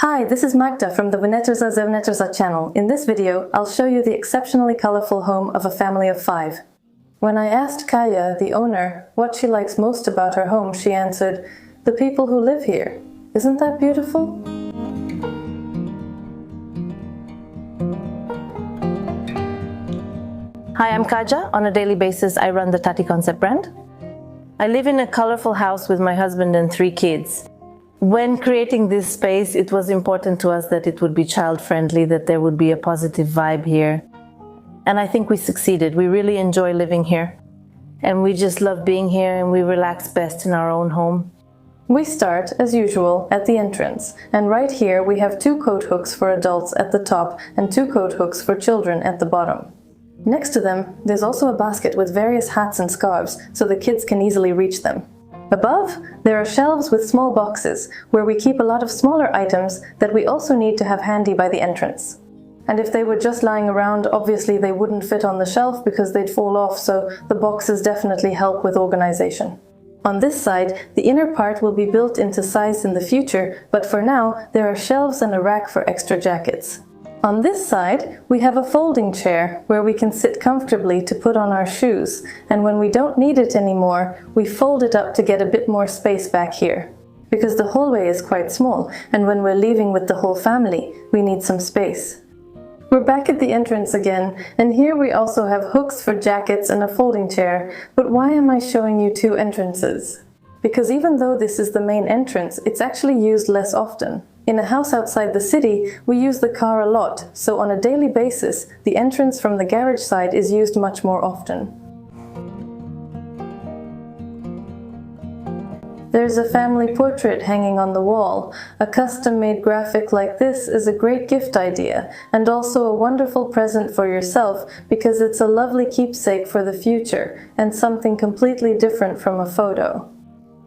Hi, this is Magda from the Wynetrza ze Wnetrza channel. In this video, I'll show you the exceptionally colorful home of a family of 5. When I asked Kaya, the owner, what she likes most about her home, she answered, "The people who live here. Isn't that beautiful?" Hi, I'm Kaja. On a daily basis, I run the Tati Concept brand. I live in a colorful house with my husband and 3 kids. When creating this space, it was important to us that it would be child-friendly, that there would be a positive vibe here. And I think we succeeded. We really enjoy living here. And we just love being here, and we relax best in our own home. We start, as usual, at the entrance. And right here, we have 2 coat hooks for adults at the top and 2 coat hooks for children at the bottom. Next to them, there's also a basket with various hats and scarves, so the kids can easily reach them. Above, there are shelves with small boxes, where we keep a lot of smaller items that we also need to have handy by the entrance. And if they were just lying around, obviously they wouldn't fit on the shelf because they'd fall off, so the boxes definitely help with organization. On this side, the inner part will be built into size in the future, but for now, there are shelves and a rack for extra jackets. On this side, we have a folding chair where we can sit comfortably to put on our shoes, and when we don't need it anymore, we fold it up to get a bit more space back here. Because the hallway is quite small, and when we're leaving with the whole family, we need some space. We're back at the entrance again, and here we also have hooks for jackets and a folding chair, but why am I showing you 2 entrances? Because even though this is the main entrance, it's actually used less often. In a house outside the city, we use the car a lot, so on a daily basis, the entrance from the garage side is used much more often. There's a family portrait hanging on the wall. A custom-made graphic like this is a great gift idea, and also a wonderful present for yourself because it's a lovely keepsake for the future, and something completely different from a photo.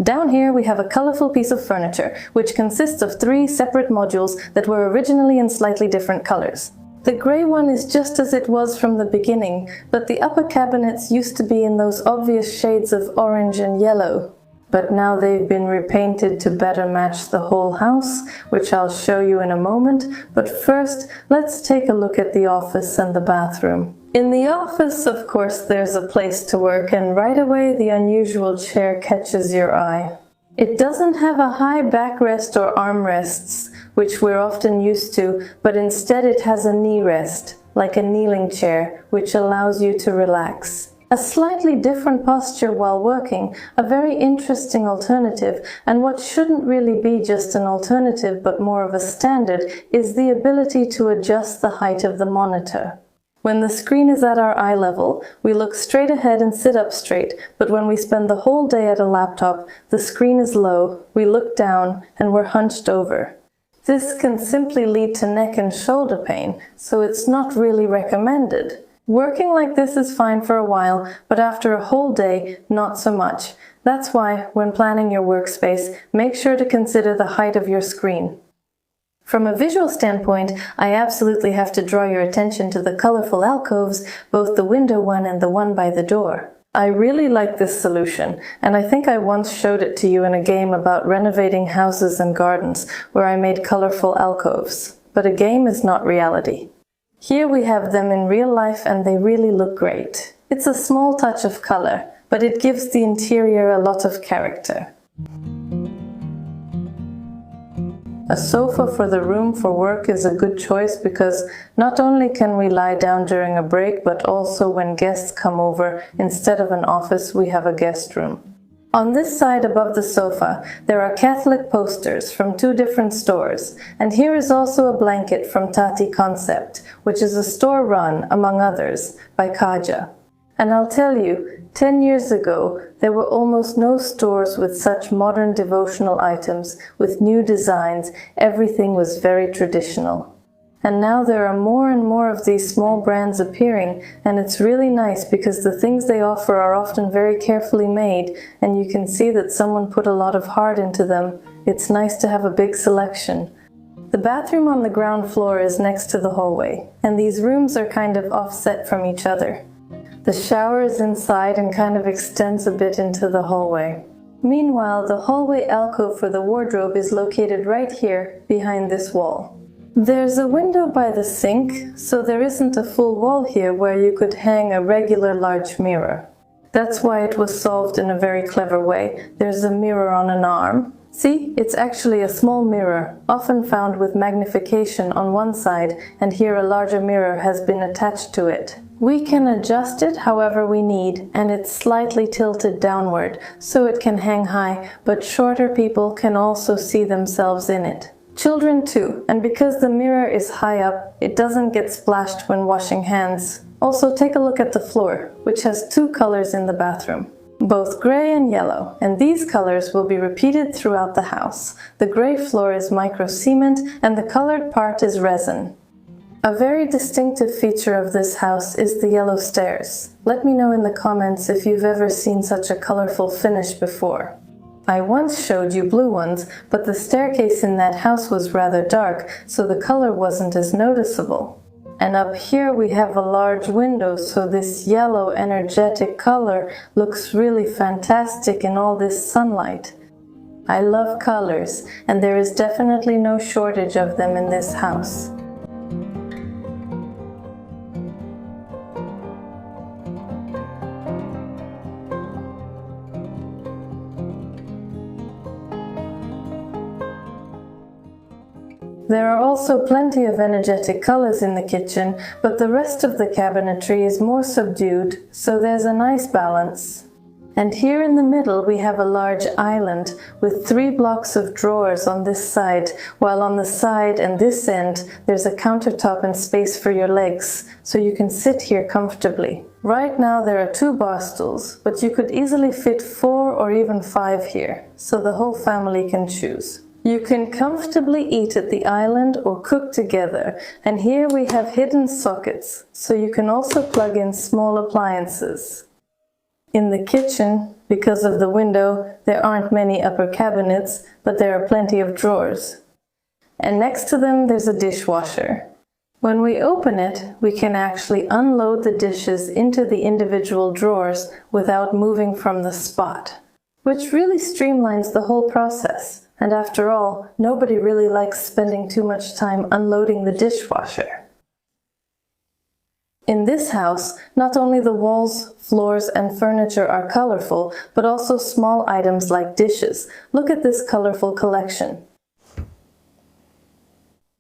Down here we have a colorful piece of furniture, which consists of 3 separate modules that were originally in slightly different colors. The gray one is just as it was from the beginning, but the upper cabinets used to be in those obvious shades of orange and yellow. But now they've been repainted to better match the whole house, which I'll show you in a moment. But first, let's take a look at the office and the bathroom. In the office, of course, there's a place to work, and right away the unusual chair catches your eye. It doesn't have a high backrest or armrests, which we're often used to, but instead it has a knee rest, like a kneeling chair, which allows you to relax. A slightly different posture while working, a very interesting alternative, and what shouldn't really be just an alternative but more of a standard, is the ability to adjust the height of the monitor. When the screen is at our eye level, we look straight ahead and sit up straight, but when we spend the whole day at a laptop, the screen is low, we look down, and we're hunched over. This can simply lead to neck and shoulder pain, so it's not really recommended. Working like this is fine for a while, but after a whole day, not so much. That's why, when planning your workspace, make sure to consider the height of your screen. From a visual standpoint, I absolutely have to draw your attention to the colorful alcoves, both the window one and the one by the door. I really like this solution, and I think I once showed it to you in a game about renovating houses and gardens, where I made colorful alcoves. But a game is not reality. Here we have them in real life, and they really look great. It's a small touch of color, but it gives the interior a lot of character. A sofa for the room for work is a good choice because not only can we lie down during a break, but also when guests come over, instead of an office, we have a guest room. On this side above the sofa, there are Catholic posters from 2 different stores, and here is also a blanket from Tati Concept, which is a store run, among others, by Kaja. And I'll tell you, 10 years ago, there were almost no stores with such modern devotional items, with new designs. Everything was very traditional. And now there are more and more of these small brands appearing, and it's really nice because the things they offer are often very carefully made, and you can see that someone put a lot of heart into them. It's nice to have a big selection. The bathroom on the ground floor is next to the hallway, and these rooms are kind of offset from each other. The shower is inside and kind of extends a bit into the hallway. Meanwhile, the hallway alcove for the wardrobe is located right here, behind this wall. There's a window by the sink, so there isn't a full wall here where you could hang a regular large mirror. That's why it was solved in a very clever way. There's a mirror on an arm. See, it's actually a small mirror, often found with magnification on one side, and here a larger mirror has been attached to it. We can adjust it however we need, and it's slightly tilted downward, so it can hang high, but shorter people can also see themselves in it. Children too, and because the mirror is high up, it doesn't get splashed when washing hands. Also, take a look at the floor, which has two colors in the bathroom, both gray and yellow, and these colors will be repeated throughout the house. The gray floor is micro cement, and the colored part is resin. A very distinctive feature of this house is the yellow stairs. Let me know in the comments if you've ever seen such a colorful finish before. I once showed you blue ones, but the staircase in that house was rather dark, so the color wasn't as noticeable. And up here we have a large window, so this yellow energetic color looks really fantastic in all this sunlight. I love colors, and there is definitely no shortage of them in this house. There are also plenty of energetic colors in the kitchen, but the rest of the cabinetry is more subdued, so there's a nice balance. And here in the middle we have a large island with 3 blocks of drawers on this side, while on the side and this end there's a countertop and space for your legs, so you can sit here comfortably. Right now there are 2 bar stools, but you could easily fit 4 or even 5 here, so the whole family can choose. You can comfortably eat at the island or cook together, and here we have hidden sockets, so you can also plug in small appliances. In the kitchen, because of the window, there aren't many upper cabinets, but there are plenty of drawers. And next to them there's a dishwasher. When we open it, we can actually unload the dishes into the individual drawers without moving from the spot, which really streamlines the whole process. And after all, nobody really likes spending too much time unloading the dishwasher. In this house, not only the walls, floors, and furniture are colorful, but also small items like dishes. Look at this colorful collection.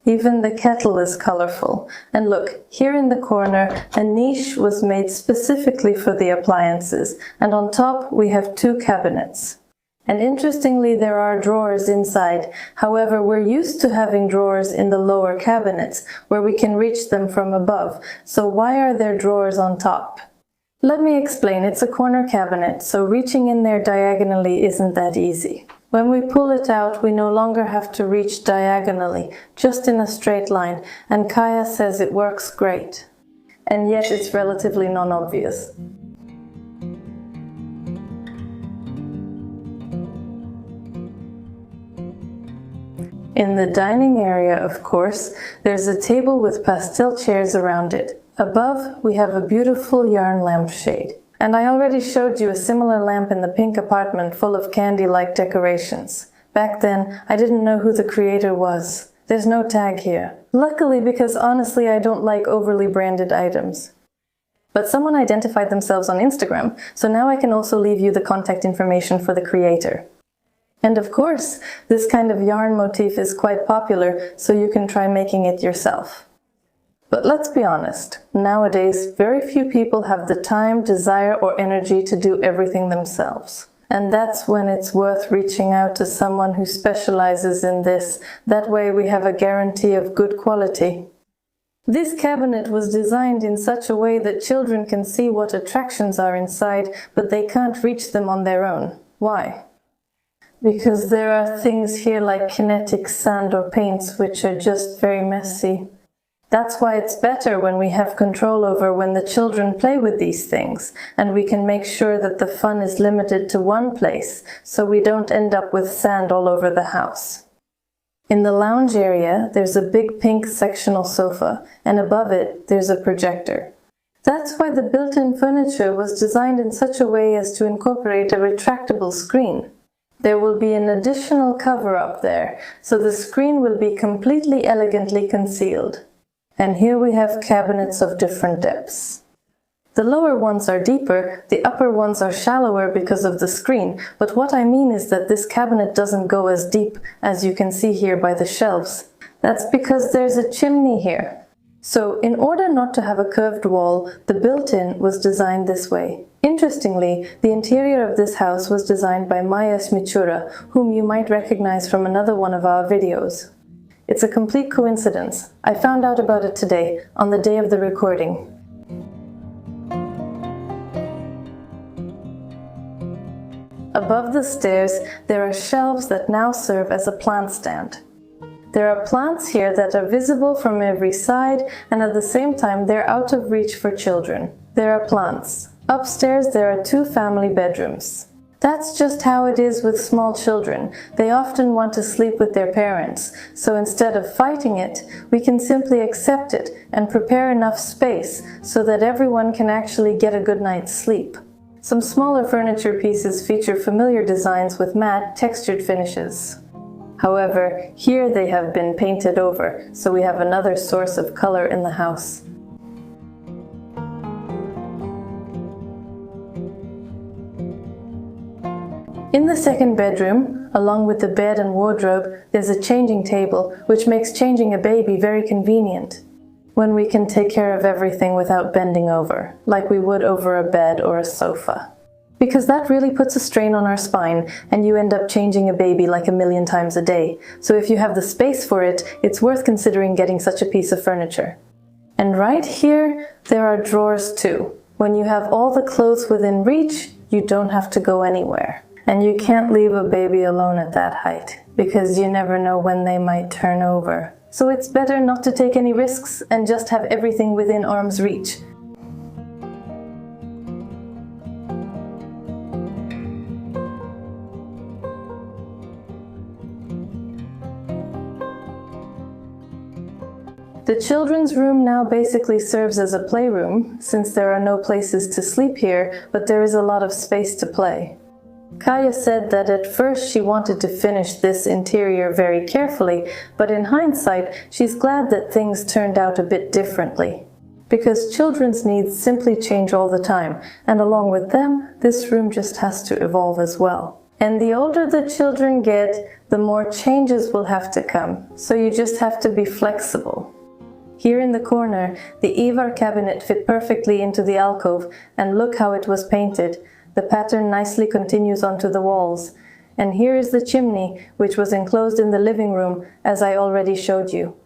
Even the kettle is colorful. And look, here in the corner, a niche was made specifically for the appliances, and on top we have 2 cabinets. And interestingly, there are drawers inside. However, we're used to having drawers in the lower cabinets, where we can reach them from above. So why are there drawers on top? Let me explain. It's a corner cabinet, so reaching in there diagonally isn't that easy. When we pull it out, we no longer have to reach diagonally, just in a straight line, and Kaya says it works great. And yet it's relatively non-obvious. In the dining area, of course, there's a table with pastel chairs around it. Above, we have a beautiful yarn lampshade. And I already showed you a similar lamp in the pink apartment full of candy-like decorations. Back then, I didn't know who the creator was. There's no tag here. Luckily, because honestly, I don't like overly branded items. But someone identified themselves on Instagram, so now I can also leave you the contact information for the creator. And of course, this kind of yarn motif is quite popular, so you can try making it yourself. But let's be honest, nowadays very few people have the time, desire, or energy to do everything themselves. And that's when it's worth reaching out to someone who specializes in this. That way we have a guarantee of good quality. This cabinet was designed in such a way that children can see what attractions are inside, but they can't reach them on their own. Why? Because there are things here like kinetic sand or paints which are just very messy. That's why it's better when we have control over when the children play with these things, and we can make sure that the fun is limited to one place, so we don't end up with sand all over the house. In the lounge area, there's a big pink sectional sofa, and above it, there's a projector. That's why the built-in furniture was designed in such a way as to incorporate a retractable screen. There will be an additional cover up there, so the screen will be completely elegantly concealed. And here we have cabinets of different depths. The lower ones are deeper, the upper ones are shallower because of the screen, but what I mean is that this cabinet doesn't go as deep as you can see here by the shelves. That's because there's a chimney here. So, in order not to have a curved wall, the built-in was designed this way. Interestingly, the interior of this house was designed by Maya Smichura, whom you might recognize from another one of our videos. It's a complete coincidence. I found out about it today, on the day of the recording. Above the stairs, there are shelves that now serve as a plant stand. There are plants here that are visible from every side, and at the same time they're out of reach for children. There are plants. Upstairs there are 2 family bedrooms. That's just how it is with small children. They often want to sleep with their parents, so instead of fighting it, we can simply accept it and prepare enough space so that everyone can actually get a good night's sleep. Some smaller furniture pieces feature familiar designs with matte, textured finishes. However, here they have been painted over, so we have another source of color in the house. In the second bedroom, along with the bed and wardrobe, there's a changing table, which makes changing a baby very convenient, when we can take care of everything without bending over, like we would over a bed or a sofa. Because that really puts a strain on our spine, and you end up changing a baby like a million times a day. So if you have the space for it, it's worth considering getting such a piece of furniture. And right here, there are drawers too. When you have all the clothes within reach, you don't have to go anywhere. And you can't leave a baby alone at that height, because you never know when they might turn over. So it's better not to take any risks and just have everything within arm's reach. The children's room now basically serves as a playroom, since there are no places to sleep here, but there is a lot of space to play. Kaya said that at first she wanted to finish this interior very carefully, but in hindsight, she's glad that things turned out a bit differently. Because children's needs simply change all the time, and along with them, this room just has to evolve as well. And the older the children get, the more changes will have to come, so you just have to be flexible. Here in the corner, the Ivar cabinet fit perfectly into the alcove, and look how it was painted. The pattern nicely continues onto the walls. And here is the chimney, which was enclosed in the living room, as I already showed you.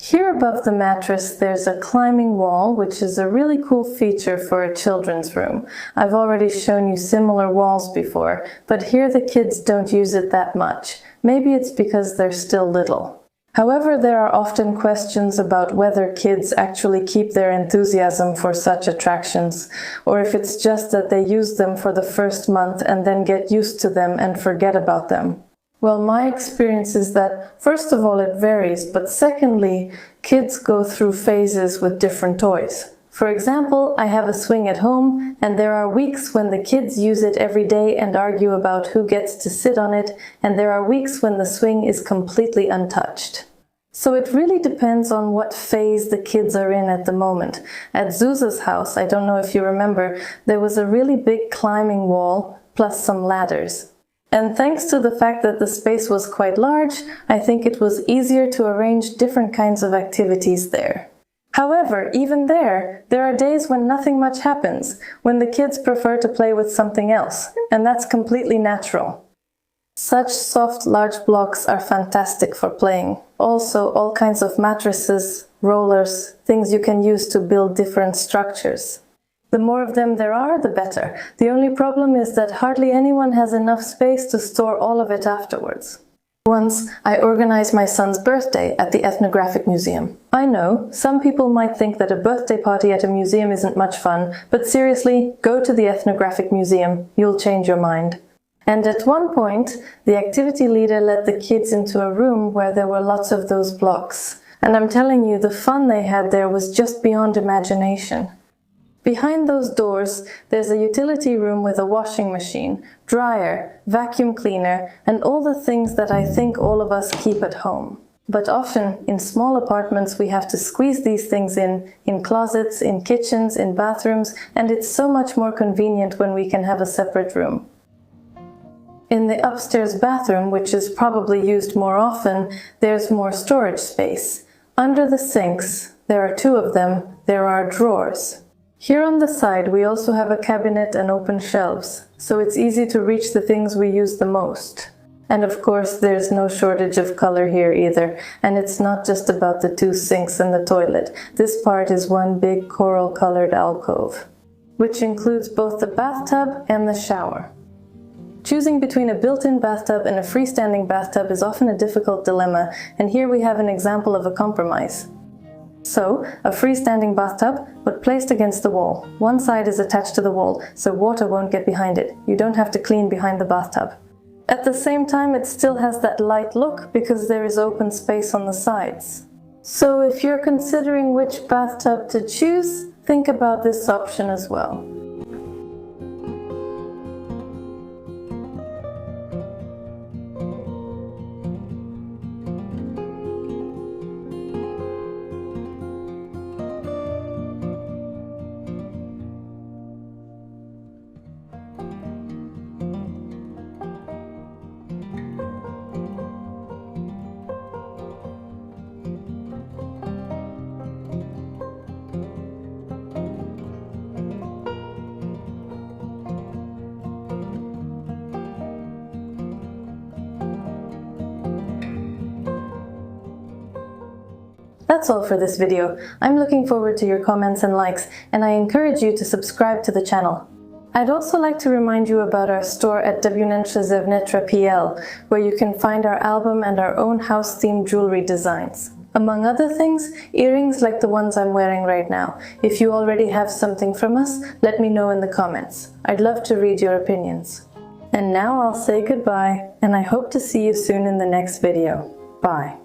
Here above the mattress, there's a climbing wall, which is a really cool feature for a children's room. I've already shown you similar walls before, but here the kids don't use it that much. Maybe it's because they're still little. However, there are often questions about whether kids actually keep their enthusiasm for such attractions, or if it's just that they use them for the first month and then get used to them and forget about them. Well, my experience is that, first of all, it varies, but secondly, kids go through phases with different toys. For example, I have a swing at home, and there are weeks when the kids use it every day and argue about who gets to sit on it, and there are weeks when the swing is completely untouched. So it really depends on what phase the kids are in at the moment. At Zuza's house, I don't know if you remember, there was a really big climbing wall, plus some ladders. And thanks to the fact that the space was quite large, I think it was easier to arrange different kinds of activities there. However, even there are days when nothing much happens, when the kids prefer to play with something else, and that's completely natural. Such soft, large blocks are fantastic for playing. Also, all kinds of mattresses, rollers, things you can use to build different structures. The more of them there are, the better. The only problem is that hardly anyone has enough space to store all of it afterwards. Once, I organized my son's birthday at the Ethnographic Museum. I know, some people might think that a birthday party at a museum isn't much fun, but seriously, go to the Ethnographic Museum. You'll change your mind. And at one point, the activity leader led the kids into a room where there were lots of those blocks. And I'm telling you, the fun they had there was just beyond imagination. Behind those doors, there's a utility room with a washing machine, dryer, vacuum cleaner, and all the things that I think all of us keep at home. But often, in small apartments, we have to squeeze these things in closets, in kitchens, in bathrooms, and it's so much more convenient when we can have a separate room. In the upstairs bathroom, which is probably used more often, there's more storage space. Under the sinks, there are 2 of them, there are drawers. Here on the side, we also have a cabinet and open shelves, so it's easy to reach the things we use the most. And of course, there's no shortage of color here either, and it's not just about the 2 sinks and the toilet. This part is one big coral-colored alcove, which includes both the bathtub and the shower. Choosing between a built-in bathtub and a freestanding bathtub is often a difficult dilemma, and here we have an example of a compromise. So, a freestanding bathtub, but placed against the wall. One side is attached to the wall, so water won't get behind it. You don't have to clean behind the bathtub. At the same time, it still has that light look because there is open space on the sides. So if you're considering which bathtub to choose, think about this option as well. That's all for this video. I'm looking forward to your comments and likes, and I encourage you to subscribe to the channel. I'd also like to remind you about our store at wnętrzezewnetra.pl, where you can find our album and our own house-themed jewelry designs. Among other things, earrings like the ones I'm wearing right now. If you already have something from us, let me know in the comments. I'd love to read your opinions. And now I'll say goodbye, and I hope to see you soon in the next video. Bye.